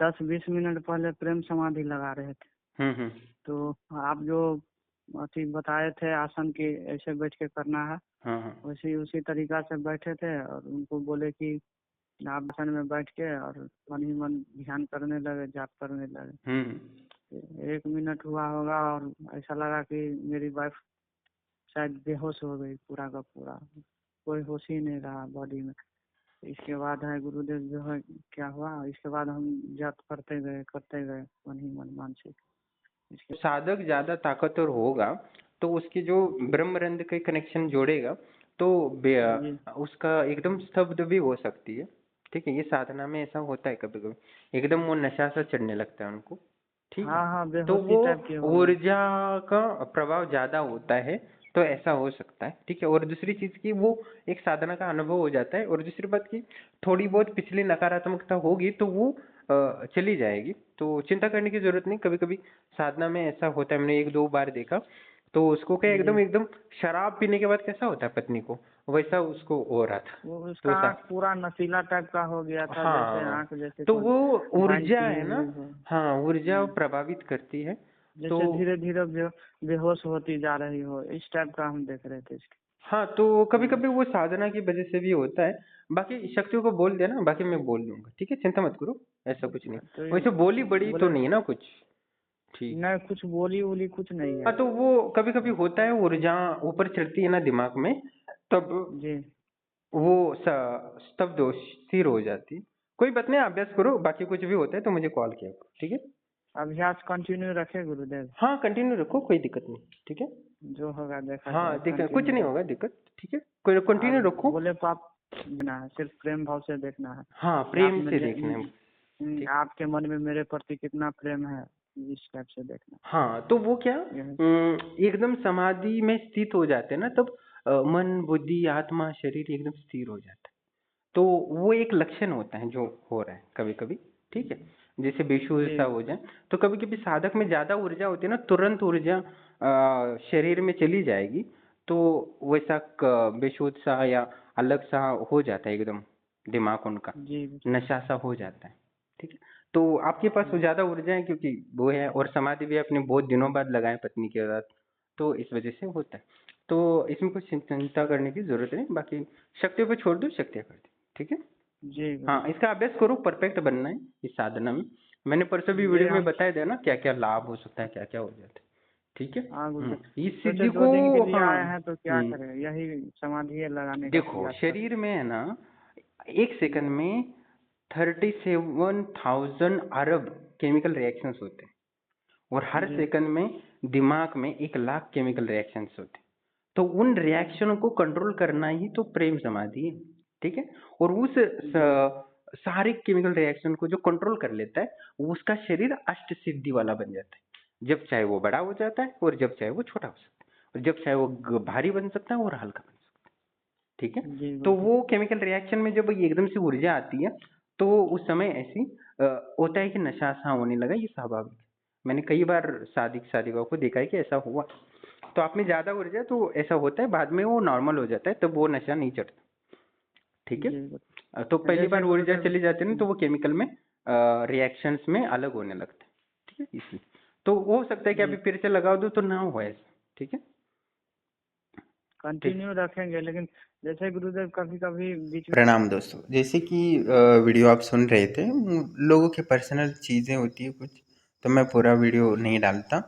10-20 minute पहले प्रेम समाधि लगा रहे थे। हम्म। तो आप जो अथी बताए थे आसन की ऐसे बैठ के करना है, हाँ हाँ। वैसे उसी तरीका से बैठे थे और उनको बोले कि आप आसन में बैठ के और मन ही मन ध्यान करने लगे, जाप करने लगे। हम्म। 1 मिनट हुआ होगा और ऐसा लगा कि मेरी वाइफ शायद बेहोश हो गई, पूरा का पूरा कोई होश ही नहीं रहा बॉडी में। इसके बाद है गुरुदेव जो है क्या हुआ, इसके बाद हम जाप करते गए मन ही मन मानसिक। इसके साधक ज्यादा ताकतवर होगा तो उसकी जो ब्रह्मरंध्र के कनेक्शन जोड़ेगा तो जी उसका एकदम स्तब्ध भी हो सकती है। ठीक है, ये साधना में ऐसा होता है कभी कभी, एकदम वो नशा सा चढ़ने लगता है उनको। ठीक है, हाँ हाँ, तो बेहोशी वो टाइप की हो गई। ऊर्जा का प्रभाव ज्यादा होता है, तो ऐसा हो सकता है। ठीक है, और दूसरी चीज की वो एक साधना का अनुभव हो जाता है, और दूसरी बात की थोड़ी बहुत पिछली नकारात्मकता होगी तो वो चली जाएगी, तो चिंता करने की जरूरत नहीं। कभी कभी साधना में ऐसा होता है, मैंने 1-2 बार देखा, तो उसको क्या जी, एकदम एकदम शराब पीने के बाद कैसा होता है पत्नी को, वैसा उसको हो रहा था। वो तो उसका आँख पूरा नशीला टाइप का हो गया था, जैसे हाँ, आँख जैसे तो कोई वो वाइन ऊर्जा पिए है ना, हुए हो। हाँ ऊर्जा प्रभावित करती है। तो जैसे धीरे धीरे बेहोश होती जा रही हो, इस टाइप का हम देख रहे थे इसके। हाँ, तो कभी तो कभी वो साधना की वजह से भी होता है। बाकी शक्तियों को बोल देना, बाकी मैं बोल दूंगा। ठीक है, चिंता मत करो, ऐसा कुछ नहीं। तो वैसे बोली बड़ी तो बोले नहीं है ना कुछ। ठीक। नहीं, कुछ बोली वोली कुछ नहीं हाँ, है। तो वो कभी कभी होता है, ऊर्जा ऊपर चढ़ती है ना दिमाग में, तब जी, वो स्तब्ध स्थिर हो जाती है। कोई बात नहीं, अभ्यास करो, बाकी कुछ भी होता है तो मुझे कॉल किया करो। ठीक है। अभ्यास कंटिन्यू रखे गुरुदेव। हाँ, कंटिन्यू रखो, कोई दिक्कत नहीं। ठीक है। जो होगा देखा हाँ, जाए, दिक्कत कुछ कंटिन्यू नहीं होगा, रखे। दिक्कत। ठीक है, कोई कंटिन्यू और रखो। बोले पाप बिना है, सिर्फ प्रेम भाव से देखना है हाँ, कि प्रेम से देखना है। ठीक। आपके मन में मेरे प्रति कितना प्रेम है, इस टाइप से देखना। हाँ, तो वो क्या यही एकदम समाधि में स्थित हो जाते हैं ना, तब मन बुद्धि आत्मा शरीर एकदम स्थिर हो जाता है। तो वो एक लक्षण होता है जो हो रहा है कभी कभी। ठीक है, जैसे बेशुद्ध सा जी हो जाए, तो कभी कभी साधक में ज्यादा ऊर्जा होती है ना, तुरंत ऊर्जा शरीर में चली जाएगी, तो वैसा बेशुद्ध सा या अलग सा हो जाता है एकदम, दिमाग उनका जी नशा सा हो जाता है। ठीक है, तो आपके पास तो जी ज्यादा ऊर्जा है क्योंकि वो है, और समाधि भी आपने बहुत दिनों बाद लगाए पत्नी के साथ, तो इस वजह से होता है। तो इसमें कुछ चिंता करने की जरूरत नहीं, बाकी शक्तियों पे छोड़ दो, शक्तियाँ कर दो। ठीक है। जी हाँ, गुरुदेव। इसका अभ्यास करो, परफेक्ट बनना है इस साधना में। मैंने परसों भी जी वीडियो में हम बताया था ना क्या क्या लाभ हो सकता है, क्या क्या हो जाता है। ठीक है। हाँ गुरुदेव, इस सोचे सिद्धि को 2 दिन के लिए हाँ। आए हैं तो क्या हम्म। करें, यही समाधि लगाने का देखो, प्रयास कर। शरीर में है ना, एक सेकंड में 37,000 अरब केमिकल रिएक्शंस होते हैं, और हर जी सेकंड में दिमाग में 1 लाख केमिकल रिएक्शंस होते हैं। तो उन रिएक्शनों को कंट्रोल करना ही तो प्रेम समाधि है। ठीक है, और उस जी सारे केमिकल रिएक्शन को जो कंट्रोल कर लेता है, उसका शरीर अष्ट सिद्धि वाला बन जाता है। जब चाहे वो बड़ा हो जाता है, और जब चाहे वो छोटा हो सकता है, और जब चाहे वो भारी बन सकता है और हल्का बन सकता है। ठीक है, जी तो गुरुदेव। वो केमिकल रिएक्शन में जब एकदम से ऊर्जा आती है, तो उस समय ऐसी होता है कि नशा सा होने लगा, ये स्वाभाविक है। मैंने कई बार साधिकाओं को देखा है कि ऐसा हुआ। तो आप में ज्यादा ऊर्जा है तो ऐसा होता है, बाद में वो नॉर्मल हो जाता है, तब वो नशा नहीं चढ़ता। ठीक है। जी गुरुदेव, तो पहली जैसे बार ऊर्जा गुरुदेव। चली जाती है ना, तो वो केमिकल में रिएक्शंस में अलग होने लगता है। ठीक है, इसलिए तो हो सकता है कि अभी जी फिर से लगा दो तो ना हो ऐसा। ठीक है। ठीक। कंटिन्यू रखेंगे, लेकिन जैसे गुरुदेव कभी कभी बीच में। प्रणाम दोस्तों, जैसे कि वीडियो आप सुन रहे थे, लोगों की पर्सनल चीज़ें होती है कुछ, तो मैं पूरा वीडियो नहीं डालता।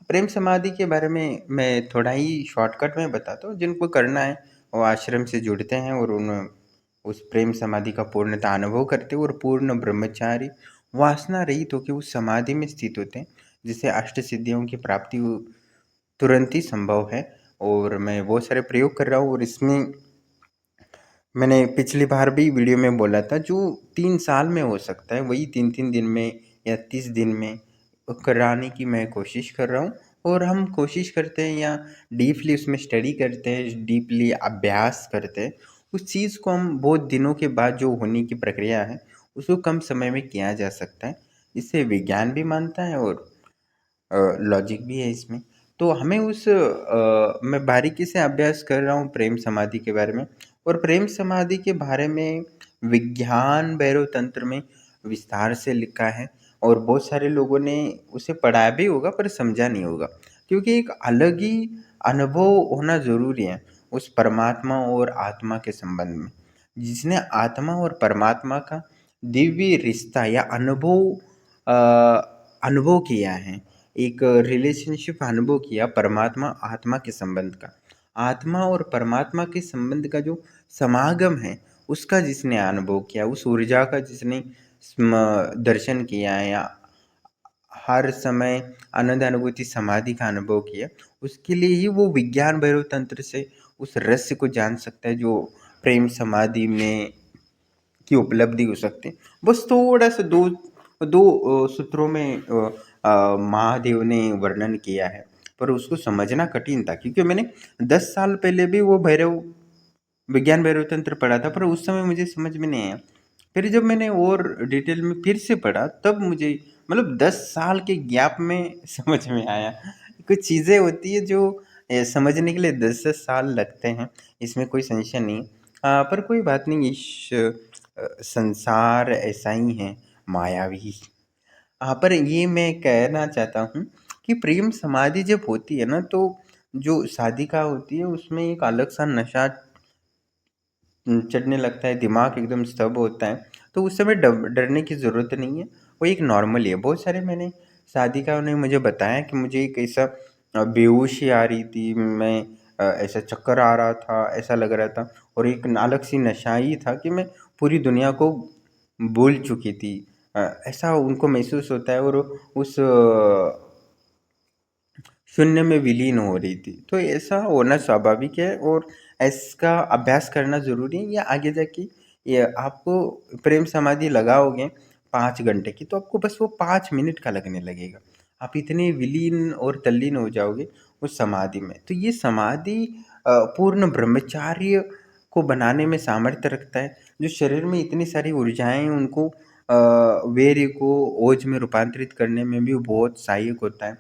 प्रेम समाधि के बारे में मैं थोड़ा ही शॉर्टकट में बताता हूँ। जिनको करना है वो आश्रम से जुड़ते हैं और उन उस प्रेम समाधि का पूर्णतः अनुभव करते हैं, और पूर्ण ब्रह्मचारी वासना रहित होकर उस समाधि में स्थित होते हैं, जिससे अष्ट सिद्धियों की प्राप्ति तुरंत ही संभव है। और मैं बहुत सारे प्रयोग कर रहा हूँ, और इसमें मैंने पिछली बार भी वीडियो में बोला था, जो 3 साल में हो सकता है वही 3-3 दिन में या 30 दिन में कराने की मैं कोशिश कर रहा हूँ। और हम कोशिश करते हैं या डीपली उसमें स्टडी करते हैं, डीपली अभ्यास करते हैं। उस चीज़ को हम बहुत दिनों के बाद जो होने की प्रक्रिया है, उसको कम समय में किया जा सकता है। इससे विज्ञान भी मानता है और लॉजिक भी है इसमें। तो हमें मैं बारीकी से अभ्यास कर रहा हूँ प्रेम समाधि के बारे में। और प्रेम समाधि के बारे में विज्ञान भैरव तंत्र में विस्तार से लिखा है। और बहुत सारे लोगों ने उसे पढ़ा भी होगा पर समझा नहीं होगा, क्योंकि एक अलग ही अनुभव होना ज़रूरी है उस परमात्मा और आत्मा के संबंध में। जिसने आत्मा और परमात्मा का दिव्य रिश्ता या अनुभव किया है, एक रिलेशनशिप अनुभव किया परमात्मा आत्मा के संबंध का, आत्मा और परमात्मा के संबंध का जो समागम है उसका जिसने अनुभव किया, उस ऊर्जा का जिसने दर्शन किया है या हर समय आनंद अनुभूति समाधि का अनुभव किया, उसके लिए ही वो विज्ञान भैरव तंत्र से उस रहस्य को जान सकता है जो प्रेम समाधि में की उपलब्धि हो सकती है। बस थोड़ा सा दो दो सूत्रों में महादेव ने वर्णन किया है, पर उसको समझना कठिन था, क्योंकि मैंने 10 साल पहले भी वो विज्ञान भैरव तंत्र पढ़ा था, पर उस समय मुझे समझ में नहीं आया। फिर जब मैंने और डिटेल में फिर से पढ़ा तब मुझे, मतलब 10 साल के गैप में समझ में आया। कुछ चीज़ें होती है जो समझने के लिए 10-10 साल लगते हैं, इसमें कोई संशय नहीं। पर कोई बात नहीं, इस संसार ऐसा ही है, मायावी। पर ये मैं कहना चाहता हूँ कि प्रेम समाधि जब होती है ना, तो जो साधिका होती है उसमें एक अलग सा नशा चढ़ने लगता है, दिमाग एकदम स्तब्ध होता है। तो उस समय डरने की ज़रूरत नहीं है, वो एक नॉर्मल है। बहुत सारे मैंने साधिकाओं ने मुझे बताया कि मुझे एक ऐसा बेहोशी आ रही थी, मैं ऐसा चक्कर आ रहा था, ऐसा लग रहा था, और एक अलग सी नशा ही था कि मैं पूरी दुनिया को भूल चुकी थी। ऐसा उनको महसूस होता है, और उस शून्य में विलीन हो रही थी। तो ऐसा होना स्वाभाविक है, और इसका अभ्यास करना ज़रूरी है। या आगे जाके ये आपको प्रेम समाधि लगाओगे 5 घंटे की, तो आपको बस वो 5 मिनट का लगने लगेगा। आप इतने विलीन और तल्लीन हो जाओगे उस समाधि में। तो ये समाधि पूर्ण ब्रह्मचार्य को बनाने में सामर्थ्य रखता है। जो शरीर में इतनी सारी ऊर्जाएँ हैं उनको वीर्य को ओज में रूपांतरित करने में भी बहुत सहायक होता है।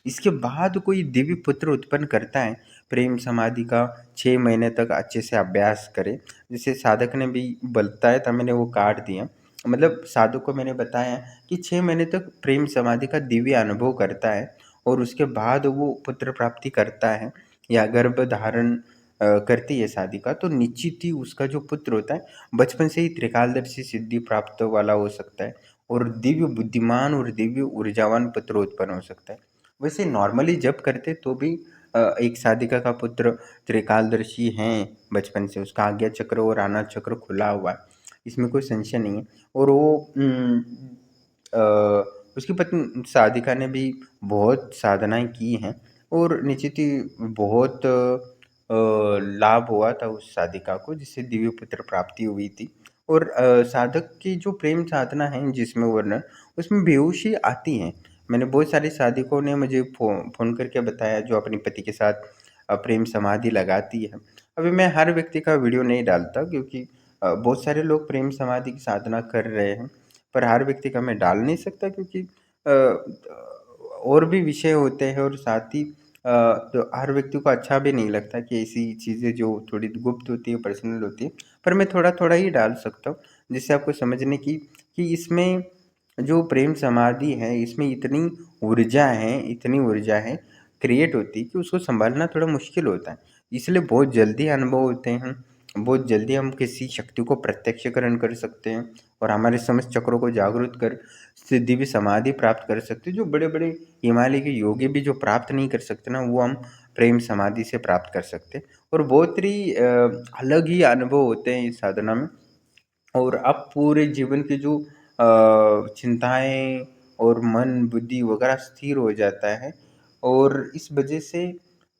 इसके बाद कोई दिव्य पुत्र उत्पन्न करता है, प्रेम समाधि का 6 महीने तक अच्छे से अभ्यास करे। जैसे साधक ने भी बताया था, मैंने वो काट दिया। मतलब साधक को मैंने बताया कि 6 महीने तक प्रेम समाधि का दिव्य अनुभव करता है, और उसके बाद वो पुत्र प्राप्ति करता है या गर्भ धारण करती है साधिका, तो निश्चित ही उसका जो पुत्र होता है बचपन से ही त्रिकालदर्शी सिद्धि प्राप्त वाला हो सकता है, और दिव्य बुद्धिमान और दिव्य ऊर्जावान पुत्र उत्पन्न हो सकता है। वैसे नॉर्मली जब करते तो भी एक साधिका का पुत्र त्रिकालदर्शी हैं बचपन से, उसका आज्ञा चक्र और आना चक्र खुला हुआ है, इसमें कोई संशय नहीं है। और वो उसकी पत्नी साधिका ने भी बहुत साधनाएं की हैं, और निश्चित ही बहुत लाभ हुआ था उस साधिका को, जिससे दिव्य पुत्र प्राप्ति हुई थी। और साधक की जो प्रेम साधना है जिसमें वर्णन, उसमें बेहोशी आती है। मैंने बहुत सारे साधकों ने मुझे फ़ोन करके बताया जो अपने पति के साथ प्रेम समाधि लगाती है। अभी मैं हर व्यक्ति का वीडियो नहीं डालता, क्योंकि बहुत सारे लोग प्रेम समाधि की साधना कर रहे हैं, पर हर व्यक्ति का मैं डाल नहीं सकता, क्योंकि और भी विषय होते हैं, और साथ ही तो हर व्यक्ति को अच्छा भी नहीं लगता कि ऐसी चीज़ें जो थोड़ी गुप्त होती है, पर्सनल होती है। पर मैं थोड़ा-थोड़ा ही डाल सकता हूँ, जिससे आपको समझने की कि इसमें जो प्रेम समाधि है, इसमें इतनी ऊर्जा है क्रिएट होती है कि उसको सँभालना थोड़ा मुश्किल होता है। इसलिए बहुत जल्दी अनुभव होते हैं, बहुत जल्दी हम किसी शक्ति को प्रत्यक्षीकरण कर सकते हैं, और हमारे समस्त चक्रों को जागृत कर सिद्धि भी समाधि प्राप्त कर सकते हैं। जो बड़े-बड़े हिमालय के योगी भी जो प्राप्त नहीं कर सकते ना, वो हम प्रेम समाधि से प्राप्त कर सकते हैं, और बहुत ही अलग ही अनुभव होते हैं इस साधना में। और अब पूरे जीवन की जो चिंताएँ और मन, बुद्धि वगैरह स्थिर हो जाता है, और इस वजह से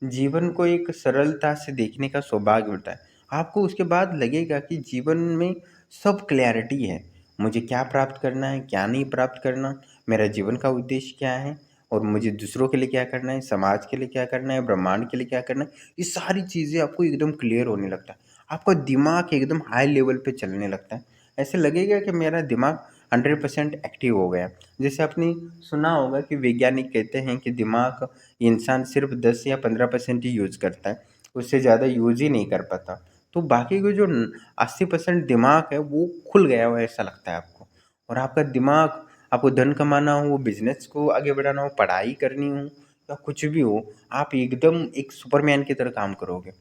जीवन को एक सरलता से देखने का सौभाग्य मिलता है। आपको उसके बाद लगेगा कि जीवन में सब क्लैरिटी है। मुझे क्या प्राप्त करना है, क्या नहीं प्राप्त करना, मेरा जीवन का उद्देश्य क्या है, और मुझे दूसरों के लिए क्या करना है, समाज के लिए क्या करना है, ब्रह्मांड के लिए क्या करना है। ये सारी चीज़ें आपको एकदम क्लियर होने लगता है। आपका दिमाग एकदम हाई लेवल पे चलने लगता है। ऐसे लगेगा कि मेरा दिमाग 100% एक्टिव हो गया। जैसे आपने सुना होगा कि वैज्ञानिक कहते हैं कि दिमाग इंसान सिर्फ 10 या 15% ही यूज़ करता है, उससे ज़्यादा यूज़ ही नहीं कर पाता। तो बाकी के जो 80% दिमाग है वो खुल गया हुआ है, ऐसा लगता है आपको, और आपका दिमाग आपको धन कमाना हो, बिजनेस को आगे बढ़ाना हो, पढ़ाई करनी हो या कुछ भी हो, आप एकदम एक सुपरमैन की तरह काम करोगे,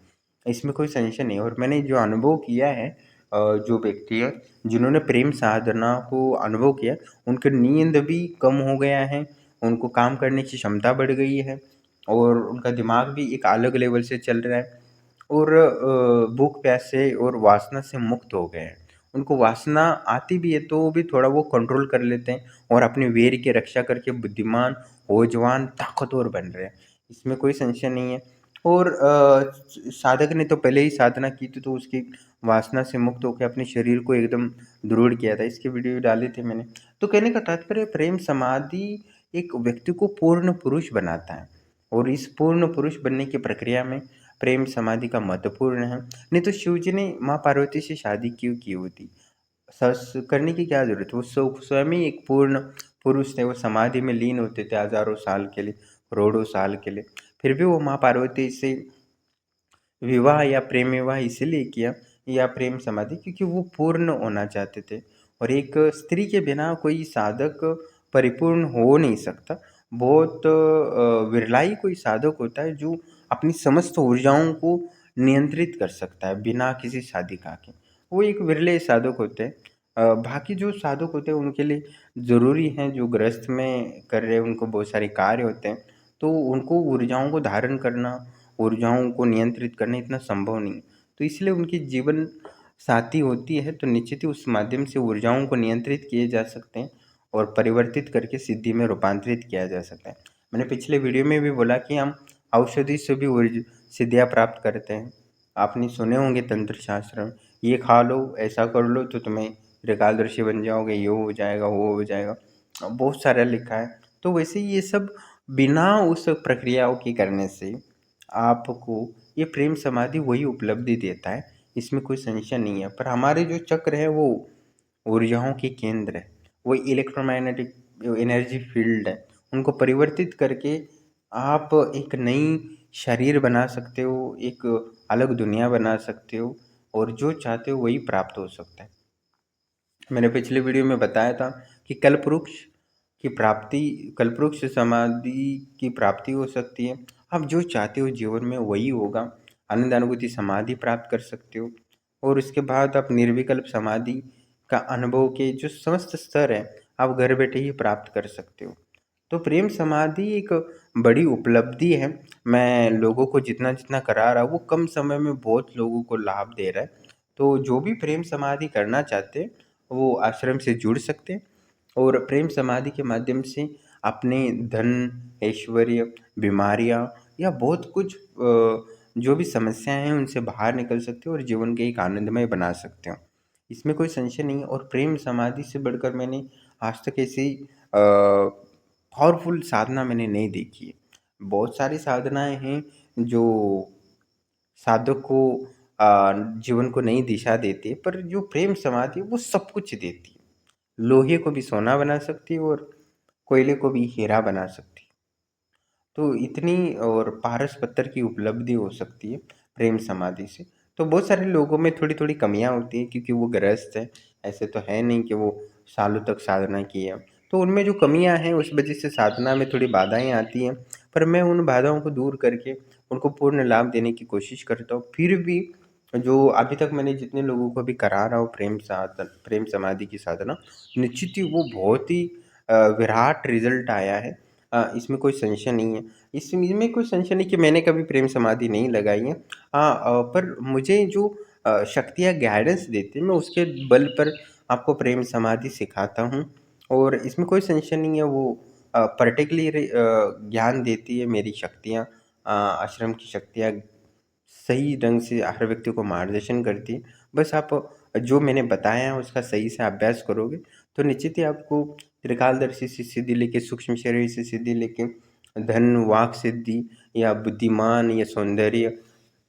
इसमें कोई संशय नहीं। और मैंने जो अनुभव किया है, जो व्यक्ति है जिन्होंने प्रेम साधना को अनुभव किया, उनकी नींद भी कम हो गया है, उनको काम करने की क्षमता बढ़ गई है और उनका दिमाग भी एक अलग लेवल से चल रहा है और भूख प्यास से और वासना से मुक्त हो गए हैं। उनको वासना आती भी है तो वो भी थोड़ा वो कंट्रोल कर लेते हैं और अपने वीर की रक्षा करके बुद्धिमान, ऊर्जावान, ताकतवर बन रहे हैं, इसमें कोई संशय नहीं है। और साधक ने तो पहले ही साधना की थी तो उसकी वासना से मुक्त होकर अपने शरीर को एकदम दृढ़ किया था, इसके वीडियो डाले थे मैंने। तो कहने का तात्पर्य, प्रेम समाधि एक व्यक्ति को पूर्ण पुरुष बनाता है और इस पूर्ण पुरुष बनने की प्रक्रिया में प्रेम समाधि का महत्वपूर्ण है। नहीं तो शिव जी ने माँ पार्वती से शादी क्यों की होती, सस करने की क्या जरूरत है, वो स्वयं ही एक पूर्ण पुरुष थे, वो समाधि में लीन होते थे हजारों साल के लिए, करोड़ों साल के लिए, फिर भी वो माँ पार्वती से विवाह या प्रेम विवाह इसीलिए किया या प्रेम समाधि, क्योंकि वो पूर्ण होना चाहते थे। और एक स्त्री के बिना कोई साधक परिपूर्ण हो नहीं सकता। बहुत विरला ही कोई साधक होता है जो अपनी समस्त ऊर्जाओं को नियंत्रित कर सकता है बिना किसी साधिका के, वो एक विरले साधक होते हैं। बाकी जो साधक होते हैं उनके लिए ज़रूरी है, जो गृहस्थ में कर रहे हैं उनको बहुत सारे कार्य होते हैं, तो उनको ऊर्जाओं को धारण करना, ऊर्जाओं को नियंत्रित करना इतना संभव नहीं। तो इसलिए उनकी जीवन साथी होती है तो निश्चित ही उस माध्यम से ऊर्जाओं को नियंत्रित किए जा सकते हैं और परिवर्तित करके सिद्धि में रूपांतरित किया जा सकता है। मैंने पिछले वीडियो में भी बोला कि हम औषधि से भी सिद्धियाँ प्राप्त करते हैं। आपने सुने होंगे तंत्र शास्त्र में, ये खा लो, ऐसा कर लो तो तुम्हें त्रिकालदर्शी बन जाओगे, ये हो जाएगा, वो हो जाएगा, बहुत सारा लिखा है। तो वैसे ये सब बिना उस प्रक्रियाओं के करने से आपको ये प्रेम समाधि वही उपलब्धि देता है, इसमें कोई संशय नहीं है। पर हमारे जो चक्र है वो ऊर्जाओं के केंद्र है, वो इलेक्ट्रोमैग्नेटिक एनर्जी फील्ड है, उनको परिवर्तित करके आप एक नई शरीर बना सकते हो, एक अलग दुनिया बना सकते हो और जो चाहते हो वही प्राप्त हो सकता है। मैंने पिछले वीडियो में बताया था कि कल्पवृक्ष समाधि की प्राप्ति हो सकती है। आप जो चाहते हो जीवन में वही होगा। आनंद अनुभूति समाधि प्राप्त कर सकते हो और उसके बाद आप निर्विकल्प समाधि का अनुभव के जो समस्त स्तर है आप घर बैठे ही प्राप्त कर सकते हो। तो प्रेम समाधि एक बड़ी उपलब्धि है। मैं लोगों को जितना जितना करा रहा हूँ वो कम समय में बहुत लोगों को लाभ दे रहा है। तो जो भी प्रेम समाधि करना चाहते हैं वो आश्रम से जुड़ सकते हैं और प्रेम समाधि के माध्यम से अपने धन, ऐश्वर्य, बीमारियां या बहुत कुछ जो भी समस्याएं हैं उनसे बाहर निकल सकते हो और जीवन के एक आनंदमय बना सकते हो, इसमें कोई संशय नहीं है। और प्रेम समाधि से बढ़कर मैंने आज तक ऐसी पावरफुल साधना मैंने नहीं देखी है। बहुत सारी साधनाएं हैं जो साधक को जीवन को नई दिशा देती है, पर जो प्रेम समाधि है वो सब कुछ देती है। लोहे को भी सोना बना सकती है और कोयले को भी हीरा बना सकती है। तो इतनी और पारस पत्थर की उपलब्धि हो सकती है प्रेम समाधि से। तो बहुत सारे लोगों में थोड़ी थोड़ी कमियां होती हैं क्योंकि वो गृहस्थ है, ऐसे तो है नहीं कि वो सालों तक साधना की है। तो उनमें जो कमियां हैं उस वजह से साधना में थोड़ी बाधाएं आती हैं, पर मैं उन बाधाओं को दूर करके उनको पूर्ण लाभ देने की कोशिश करता हूँ। फिर भी जो अभी तक मैंने जितने लोगों को भी करा रहा हूँ प्रेम समाधि की साधना, निश्चित ही वो बहुत ही विराट रिजल्ट आया है। इसमें कोई संशय नहीं है। इसमें कोई संशय नहीं कि मैंने कभी प्रेम समाधि नहीं लगाई है। हाँ, पर मुझे जो शक्तियाँ गाइडेंस देती है मैं उसके बल पर आपको प्रेम समाधि सिखाता हूँ और इसमें कोई संशय नहीं है। वो पर्टिकुलर ज्ञान देती है मेरी शक्तियाँ, आश्रम की शक्तियाँ सही ढंग से हर व्यक्ति को मार्गदर्शन करती है। बस आप जो मैंने बताया है उसका सही से अभ्यास करोगे तो निश्चित ही आपको त्रिकालदर्शी से सिद्धि लेके, सूक्ष्म शरीर से सिद्धि लेके, धन वाक सिद्धि या बुद्धिमान या सौंदर्य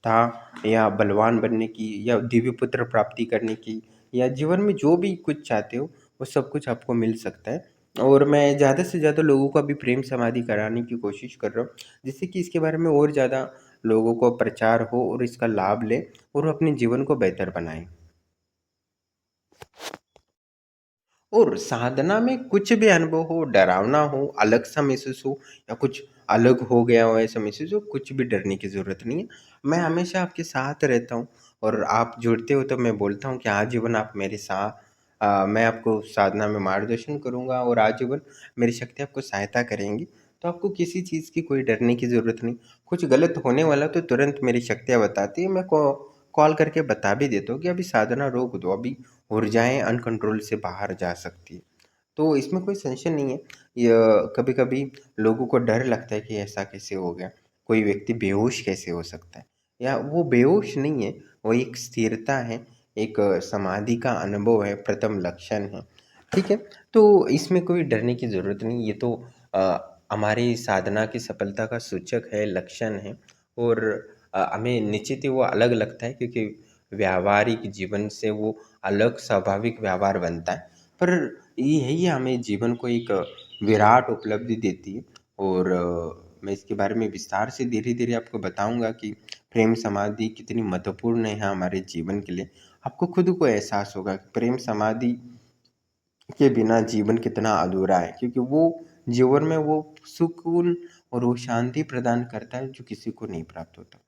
था या बलवान बनने की या दिव्य पुत्र प्राप्ति करने की या जीवन में जो भी कुछ चाहते हो वो सब कुछ आपको मिल सकता है। और मैं ज़्यादा से ज़्यादा लोगों को अभी प्रेम समाधि कराने की कोशिश कर रहा हूँ जिससे कि इसके बारे में और ज़्यादा लोगों को प्रचार हो और इसका लाभ लें और वो अपने जीवन को बेहतर बनाएं। और साधना में कुछ भी अनुभव हो, डरावना हो, अलग सा महसूस हो या कुछ अलग हो गया हो ऐसा महसूस हो, कुछ भी डरने की ज़रूरत नहीं है। मैं हमेशा आपके साथ रहता हूँ और आप जुड़ते हो तो मैं बोलता हूँ कि आजीवन आप मेरे साथ मैं आपको साधना में मार्गदर्शन करूँगा और आजीवन मेरी शक्ति आपको सहायता करेंगी। तो आपको किसी चीज़ की कोई डरने की ज़रूरत नहीं। कुछ गलत होने वाला तो तुरंत मेरी शक्तियाँ बताती है, मैं कॉल करके बता भी देता हूँ कि अभी साधना रोक दो, अभी ऊर्जाएँ अनकंट्रोल से बाहर जा सकती है। तो इसमें कोई संशय नहीं है। कभी-कभी लोगों को डर लगता है कि ऐसा कैसे हो गया? कोई व्यक्ति बेहोश कैसे हो सकता है? या वो बेहोश नहीं है, वो एक स्थिरता है, एक समाधि का अनुभव है, प्रथम लक्षण है। ठीक है? तो इसमें कोई डरने की ज़रूरत नहीं, ये तो हमारी साधना की सफलता का सूचक है, लक्षण है और हमें निश्चित ही वो अलग लगता है क्योंकि व्यावहारिक जीवन से वो अलग स्वाभाविक व्यवहार बनता है। पर यही हमें जीवन को एक विराट उपलब्धि देती है और मैं इसके बारे में विस्तार से धीरे-धीरे आपको बताऊँगा कि प्रेम समाधि कितनी महत्वपूर्ण है हमारे जीवन के लिए। आपको खुद को एहसास होगा कि प्रेम समाधि के बिना जीवन कितना अधूरा है क्योंकि वो जीवन में वो सुकून और वो शांति प्रदान करता है जो किसी को नहीं प्राप्त होता।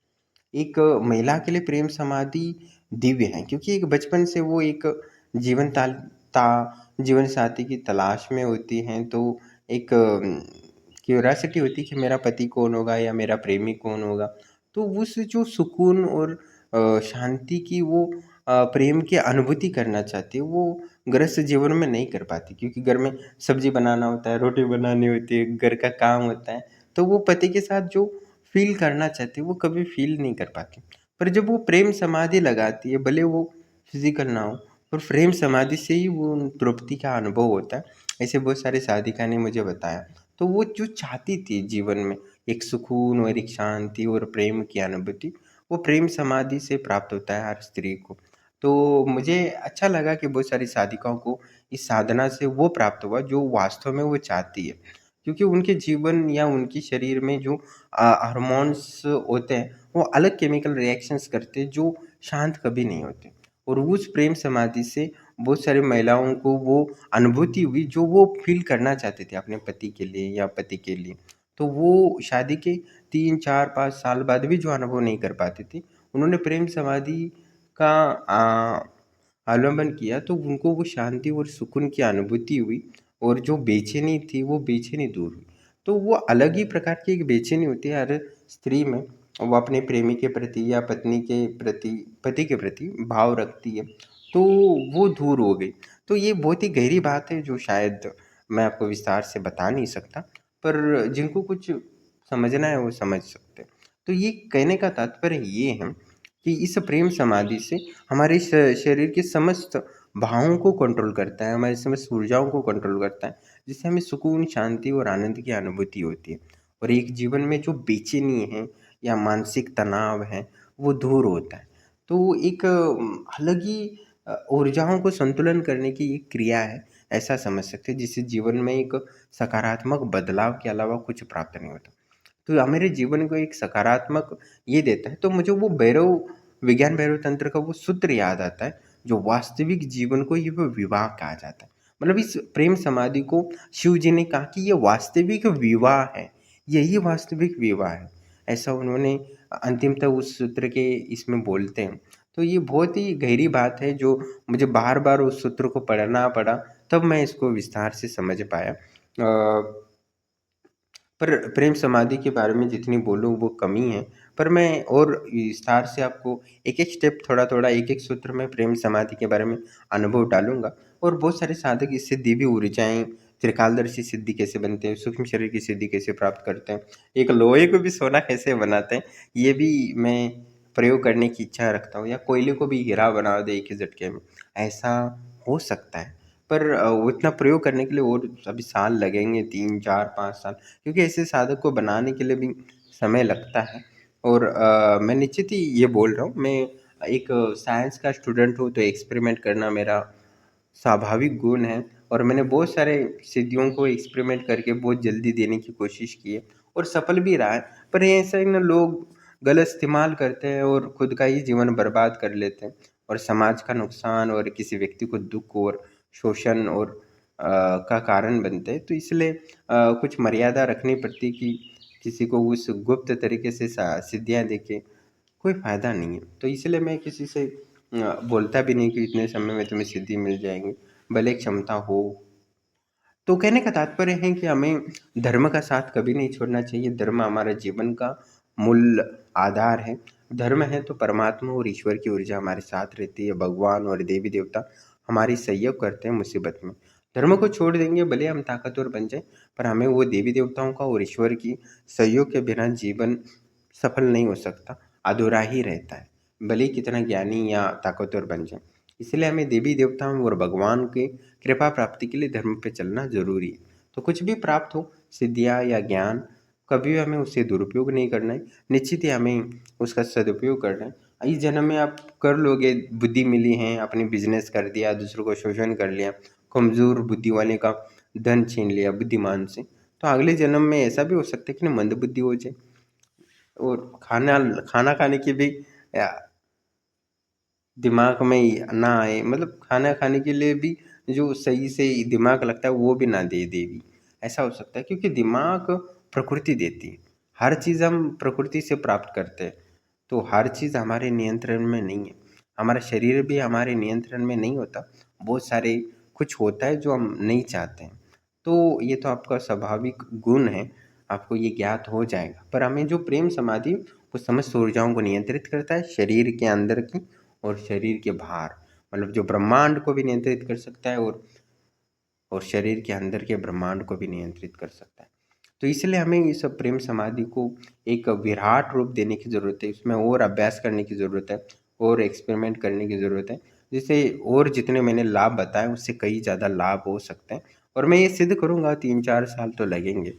एक महिला के लिए प्रेम समाधि दिव्य है क्योंकि एक बचपन से वो एक जीवन ताल ता जीवन साथी की तलाश में होती हैं तो एक क्यूरियोसिटी होती है कि मेरा पति कौन होगा या मेरा प्रेमी कौन होगा। तो उस जो सुकून और शांति की वो प्रेम की अनुभूति करना चाहती है वो गृहस्थ जीवन में नहीं कर पाती क्योंकि घर में सब्जी बनाना होता है, रोटी बनानी होती है, घर का काम होता है। तो वो पति के साथ जो फ़ील करना चाहती है वो कभी फ़ील नहीं कर पाती। पर जब वो प्रेम समाधि लगाती है भले वो फ़िज़िकल ना हो पर प्रेम समाधि से ही वो तृप्ति का अनुभव होता है। ऐसे बहुत सारे साधिका ने मुझे बताया। तो वो जो चाहती थी जीवन में एक सुकून और एक शांति और प्रेम की अनुभूति, वो प्रेम समाधि से प्राप्त होता है हर स्त्री को। तो मुझे अच्छा लगा कि बहुत सारी साधिकाओं को इस साधना से वो प्राप्त हुआ जो वास्तव में वो चाहती है। क्योंकि उनके जीवन या उनके शरीर में जो हार्मोन्स होते हैं, वो अलग केमिकल रिएक्शंस करते हैं जो शांत कभी नहीं होते। और उस प्रेम समाधि से बहुत सारी महिलाओं को वो अनुभूति हुई जो वो फ़ील करना चाहते थे अपने पति के लिए या पति के लिए। तो वो शादी के 3, 4, 5 साल बाद भी जो अनुभव नहीं कर पाती थी, उन्होंने प्रेम समाधि का अवलंबन किया तो उनको वो शांति और सुकून की अनुभूति हुई और जो बेचैनी थी वो बेचैनी दूर हुई। तो वो अलग ही प्रकार की एक बेचैनी होती है हर स्त्री में, वो अपने प्रेमी के प्रति या पत्नी के प्रति पति के प्रति भाव रखती है, तो वो दूर हो गई। तो ये बहुत ही गहरी बात है जो शायद मैं आपको विस्तार से बता नहीं सकता, पर जिनको कुछ समझना है वो समझ सकते हैं। तो ये कहने का तात्पर्य ये है कि इस प्रेम समाधि से हमारे शरीर के समस्त भावों को कंट्रोल करता है, हमारी समस्त ऊर्जाओं को कंट्रोल करता है, जिससे हमें सुकून, शांति और आनंद की अनुभूति होती है। और एक जीवन में जो बेचैनी है या मानसिक तनाव है, वो दूर होता है। तो एक अलग ही ऊर्जाओं को संतुलन करने की एक क्रिया है, ऐसा समझ सकते हैं, जिससे जीवन में एक सकारात्मक बदलाव के अलावा कुछ प्राप्त नहीं होता। तो मेरे जीवन को एक सकारात्मक ये देता है, तो मुझे वो विज्ञान भैरव तंत्र का वो सूत्र याद आता है, जो वास्तविक जीवन को ये वो विवाह कहा जाता है। मतलब इस प्रेम समाधि को शिव जी ने कहा कि ये वास्तविक विवाह है, यही वास्तविक विवाह है। ऐसा उन्होंने अंतिमतः उस सूत्र के इसमें बोलते हैं। तो ये बहुत ही गहरी बात है जो मुझे बार-बार उस सूत्र को पढ़ना पड़ा, तब मैं इसको विस्तार से समझ पाया। पर प्रेम समाधि के बारे में जितनी बोलूँ वो कम ही है। पर मैं और विस्तार से आपको एक-एक स्टेप थोड़ा-थोड़ा, एक-एक सूत्र में प्रेम समाधि के बारे में अनुभव डालूँगा और बहुत सारे साधक इससे दिव्य ऊर्जाएँ, त्रिकालदर्शी सिद्धि कैसे बनते हैं, सूक्ष्म शरीर की सिद्धि कैसे प्राप्त करते हैं, एक लोहे को भी सोना कैसे बनाते हैं, ये भी मैं प्रयोग करने की इच्छा रखता हूँ या कोयले को भी हीरा बना दें एक ही झटके में, ऐसा हो सकता है। पर वो इतना प्रयोग करने के लिए और अभी साल लगेंगे 3, 4, 5 साल क्योंकि ऐसे साधक को बनाने के लिए भी समय लगता है और मैं निश्चित ही ये बोल रहा हूँ, मैं एक साइंस का स्टूडेंट हूँ तो एक्सपेरिमेंट करना मेरा स्वाभाविक गुण है और मैंने बहुत सारे सिद्धियों को एक्सपेरिमेंट करके बहुत जल्दी देने की कोशिश की है और सफल भी रहा है। पर ये ऐसा है ना, लोग गलत इस्तेमाल करते हैं और खुद का ही जीवन बर्बाद कर लेते हैं और समाज का नुकसान और किसी व्यक्ति को दुख और शोषण और का कारण बनते हैं। तो इसलिए कुछ मर्यादा रखनी पड़ती कि किसी को उस गुप्त तरीके से सिद्धियाँ देके कोई फ़ायदा नहीं है। तो इसलिए मैं किसी से बोलता भी नहीं कि इतने समय में तुम्हें सिद्धि मिल जाएगी, भले क्षमता हो। तो कहने का तात्पर्य है कि हमें धर्म का साथ कभी नहीं छोड़ना चाहिए। धर्म हमारा जीवन का मूल आधार है। धर्म है तो परमात्मा और ईश्वर की ऊर्जा हमारे साथ रहती है। भगवान और देवी देवता हमारी सहयोग करते हैं मुसीबत में। धर्म को छोड़ देंगे भले हम ताकतवर बन जाए, पर हमें वो देवी देवताओं का और ईश्वर की सहयोग के बिना जीवन सफल नहीं हो सकता, अधूरा ही रहता है, भले ही कितना ज्ञानी या ताकतवर बन जाए। इसलिए हमें देवी देवताओं और भगवान के कृपा प्राप्ति के लिए धर्म पे चलना जरूरी है। तो कुछ भी प्राप्त हो, सिद्धियाँ या ज्ञान, कभी भी हमें उससे दुरुपयोग नहीं करना है, निश्चित ही हमें उसका सदुपयोग करना है। इस जन्म में आप कर लोगे, बुद्धि मिली है, अपनी बिजनेस कर दिया, दूसरों को शोषण कर लिया, कमजोर बुद्धि वाले का धन छीन लिया बुद्धिमान से, तो अगले जन्म में ऐसा भी हो सकता है कि मंद बुद्धि हो जाए और खाना खाना खाने की भी दिमाग में ही ना आए, मतलब खाना खाने के लिए भी जो सही से दिमाग लगता है वो भी ना दे देवी, ऐसा हो सकता है। क्योंकि दिमाग प्रकृति देती है, हर चीज़ हम प्रकृति से प्राप्त करते हैं, तो हर चीज़ हमारे नियंत्रण में नहीं है। हमारा शरीर भी हमारे नियंत्रण में नहीं होता, बहुत सारे कुछ होता है जो हम नहीं चाहते हैं। तो ये तो आपका स्वाभाविक गुण है, आपको ये ज्ञात हो जाएगा। पर हमें जो प्रेम समाधि वो समस्त ऊर्जाओं को नियंत्रित करता है, शरीर के अंदर की और शरीर के बाहर, मतलब जो ब्रह्मांड को भी नियंत्रित कर सकता है और शरीर के अंदर के ब्रह्मांड को भी नियंत्रित कर सकता है। तो इसलिए हमें इस प्रेम समाधि को एक विराट रूप देने की ज़रूरत है, इसमें और अभ्यास करने की ज़रूरत है, और एक्सपेरिमेंट करने की ज़रूरत है, जिससे और जितने मैंने लाभ बताए उससे कई ज़्यादा लाभ हो सकते हैं। और मैं ये सिद्ध करूँगा, 3-4 साल तो लगेंगे,